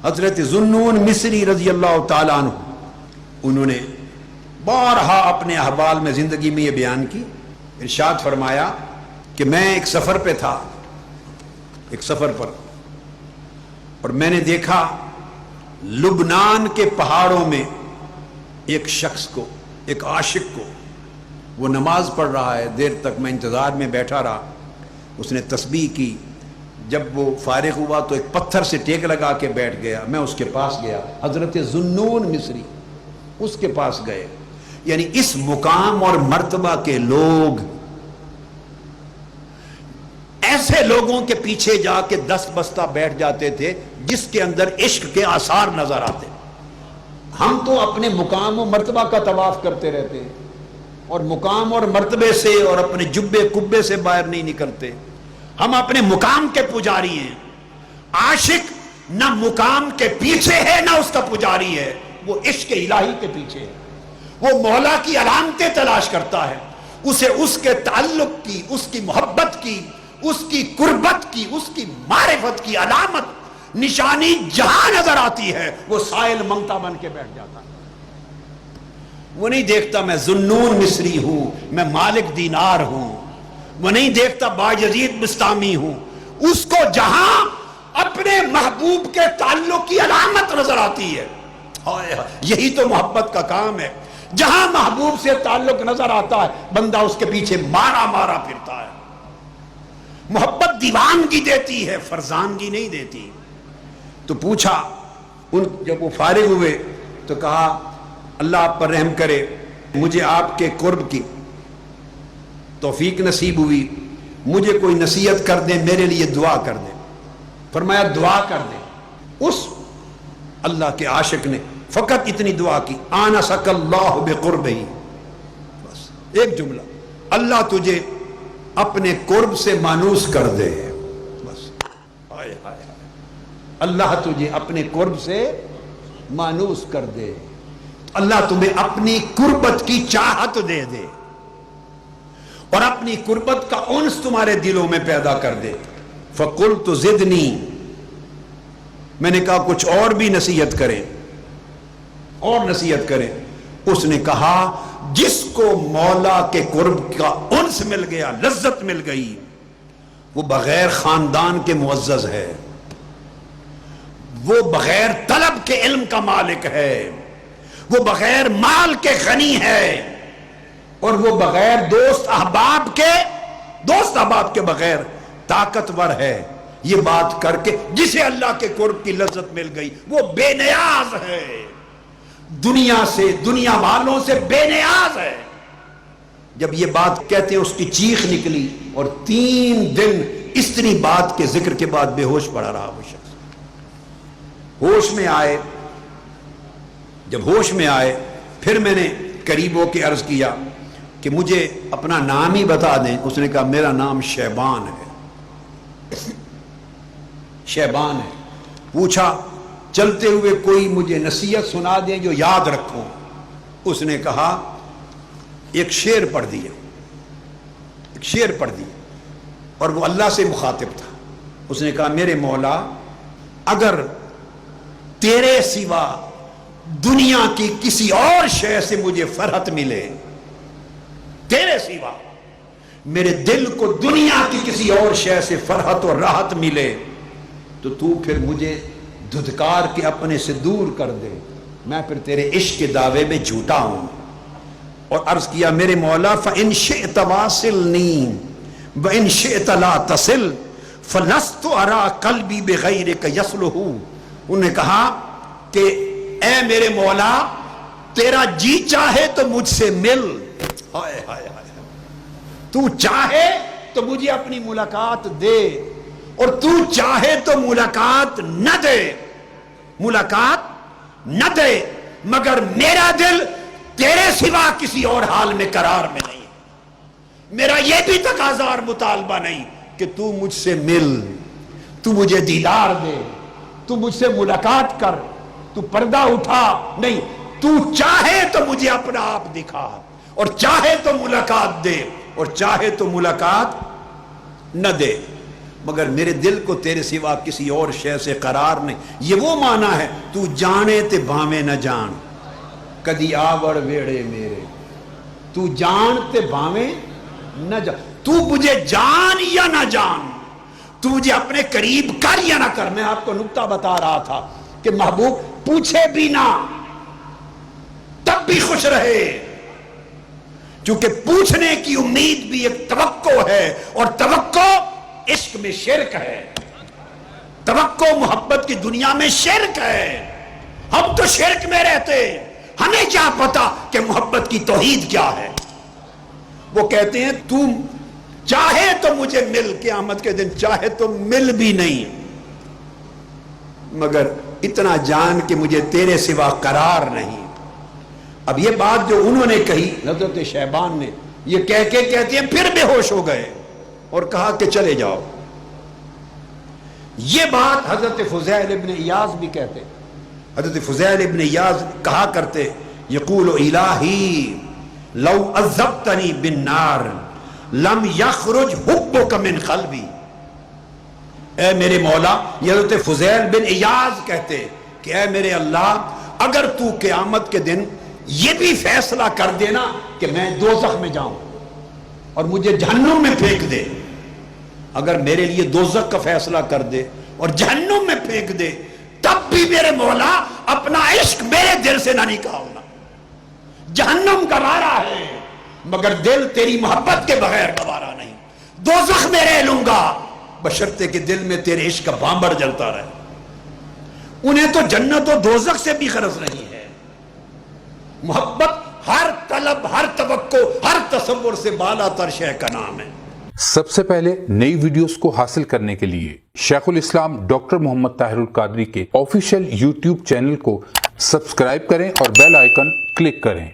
حضرت ذوالنون مصری رضی اللہ تعالیٰ عنہ انہوں نے بارہا اپنے احوال میں زندگی میں یہ بیان کی. ارشاد فرمایا کہ میں ایک سفر پہ تھا، ایک سفر پر، اور میں نے دیکھا لبنان کے پہاڑوں میں ایک شخص کو، ایک عاشق کو، وہ نماز پڑھ رہا ہے. دیر تک میں انتظار میں بیٹھا رہا. اس نے تسبیح کی. جب وہ فارغ ہوا تو ایک پتھر سے ٹیک لگا کے بیٹھ گیا. میں اس کے پاس گیا، حضرت ذوالنون مصری، اس کے پاس گئے. یعنی اس مقام اور مرتبہ کے لوگ ایسے لوگوں کے پیچھے جا کے دست بستہ بیٹھ جاتے تھے جس کے اندر عشق کے آثار نظر آتے. ہم تو اپنے مقام و مرتبہ کا طواف کرتے رہتے ہیں اور مقام اور مرتبے سے اور اپنے جبے کبے سے باہر نہیں نکلتے. ہم اپنے مقام کے پجاری ہیں. عاشق نہ مقام کے پیچھے ہے نہ اس کا پجاری ہے، وہ عشق الہی کے پیچھے ہے. وہ مولا کی علامتیں تلاش کرتا ہے. اسے اس کے تعلق کی، اس کی محبت کی، اس کی قربت کی، اس کی معرفت کی علامت نشانی جہاں نظر آتی ہے وہ سائل منگتا بن کے بیٹھ جاتا ہے. وہ نہیں دیکھتا میں ذوالنون مصری ہوں، میں مالک دینار ہوں. وہ نہیں دیکھتا باجزید بستامی ہوں. اس کو جہاں اپنے محبوب کے تعلق کی علامت نظر آتی ہے، یہی تو محبت کا کام ہے. جہاں محبوب سے تعلق نظر آتا ہے بندہ اس کے پیچھے مارا مارا پھرتا ہے. محبت دیوانگی دیتی ہے، فرزانگی نہیں دیتی. تو پوچھا، جب وہ فارغ ہوئے تو کہا اللہ آپ پر رحم کرے، مجھے آپ کے قرب کی توفیق نصیب ہوئی، مجھے کوئی نصیحت کر دیں، میرے لیے دعا کر دیں. فرمایا دعا کر دیں. اس اللہ کے عاشق نے فقط اتنی دعا کی، آنسک اللہ بقربہ، بس ایک جملہ، اللہ تجھے اپنے قرب سے مانوس کر دے. بس اللہ تجھے اپنے قرب سے مانوس کر دے. اللہ تمہیں اپنی قربت کی چاہت دے دے اور اپنی قربت کا انس تمہارے دلوں میں پیدا کر دے. فقلت زدنی، میں نے کہا کچھ اور بھی نصیحت کریں، اور نصیحت کریں. اس نے کہا جس کو مولا کے قرب کا انس مل گیا، لذت مل گئی، وہ بغیر خاندان کے معزز ہے، وہ بغیر طلب کے علم کا مالک ہے، وہ بغیر مال کے غنی ہے، اور وہ بغیر دوست احباب کے بغیر طاقتور ہے. یہ بات کر کے جسے اللہ کے قرب کی لذت مل گئی وہ بے نیاز ہے، دنیا سے، دنیا والوں سے بے نیاز ہے. جب یہ بات کہتے ہیں اس کی چیخ نکلی اور 3 دن اتنی بات کے ذکر کے بعد بے ہوش پڑا رہا وہ شخص. ہوش میں آئے، جب ہوش میں آئے پھر میں نے قریب ہو کے عرض کیا کہ مجھے اپنا نام ہی بتا دیں. اس نے کہا میرا نام شیبان ہے. شیبان ہے. پوچھا چلتے ہوئے کوئی مجھے نصیحت سنا دیں جو یاد رکھوں. اس نے کہا ایک شعر پڑھ دیا، ایک شعر پڑھ دیا، اور وہ اللہ سے مخاطب تھا. اس نے کہا میرے مولا، اگر تیرے سوا دنیا کی کسی اور شے سے مجھے فرحت ملے، تیرے سوا میرے دل کو دنیا کی کسی اور شے سے فرحت اور راحت ملے تو پھر مجھے دھتکار کے اپنے سے دور کر دے، میں پھر تیرے عشق کے دعوے میں جھوٹا ہوں. اور عرض کیا میرے مولا فَإِن شِئْتَ وَاصِلْنِي وَإِن شِئْتَ لَا تَصِلْ فَلَسْتُ أَرَى قَلْبِي بِغَيْرِكَ يَصْلُحُ. انہوں نے کہا کہ اے میرے مولا، تیرا جی چاہے تو مجھ سے مل، ہائے ہائے ہائے، تو چاہے تو مجھے اپنی ملاقات دے، اور تو چاہے تو ملاقات نہ دے، ملاقات نہ دے، مگر میرا دل تیرے سوا کسی اور حال میں قرار میں نہیں. میرا یہ بھی تقاضا اور مطالبہ نہیں کہ تو مجھ سے مل، تو مجھے دیدار دے، تو مجھ سے ملاقات کر، تو پردہ اٹھا، نہیں، تو چاہے تو مجھے اپنا آپ دکھا، اور چاہے تو ملاقات دے، اور چاہے تو ملاقات نہ دے. مگر میرے دل کو تیرے سوا کسی اور شے سے قرار نہیں. یہ وہ معنی ہے تو جانے تے بھاویں نہ جان کدی آوڑ ویڑے میرے. تو جان تے بھاویں نہ جان, تو مجھے جان یا نہ جان, تو مجھے اپنے قریب کر یا نہ کر. میں آپ کو نکتہ بتا رہا تھا کہ محبوب پوچھے بھی نہ تب بھی خوش رہے, کیونکہ پوچھنے کی امید بھی ایک توقع ہے, اور توقع عشق میں شرک ہے. توقع محبت کی دنیا میں شرک ہے. ہم تو شرک میں رہتے, ہمیں کیا پتا کہ محبت کی توحید کیا ہے. وہ کہتے ہیں تو چاہے تو مجھے مل, قیامت کے دن چاہے تو مل بھی نہیں, مگر اتنا جان کہ مجھے تیرے سوا قرار نہیں. اب یہ بات جو انہوں نے کہی حضرت شیبان نے, یہ کہہ کے کہتے ہیں پھر بے ہوش ہو گئے اور کہا کہ چلے جاؤ. یہ بات حضرت فضیل ابن ایاز بھی کہتے. حضرت فضیل ابن ایاز کہا کرتے, یقول الہی لو عذبتنی بالنار لم یخرج حبک من قلبی. اے میرے مولا, یہ حضرت فضیل بن ایاز کہتے کہ اے میرے اللہ, اگر تو قیامت کے دن یہ بھی فیصلہ کر دینا کہ میں دوزخ میں جاؤں اور مجھے جہنم میں پھینک دے, اگر میرے لیے دوزخ کا فیصلہ کر دے اور جہنم میں پھینک دے, تب بھی میرے مولا اپنا عشق میرے دل سے نہ نکالنا. جہنم گوارا ہے مگر دل تیری محبت کے بغیر گوارا نہیں. دوزخ میں رہ لوں گا بشرطے کہ دل میں تیرے عشق کا بامبر جلتا رہے. انہیں تو جنت و دوزخ سے بھی غرض نہیں ہے. محبت ہر طلب, ہر توقع, ہر تصور سے بالا تر شے کا نام ہے. سب سے پہلے نئی ویڈیوز کو حاصل کرنے کے لیے شیخ الاسلام ڈاکٹر محمد طاہر القادری کے آفیشیل یوٹیوب چینل کو سبسکرائب کریں اور بیل آئیکن کلک کریں.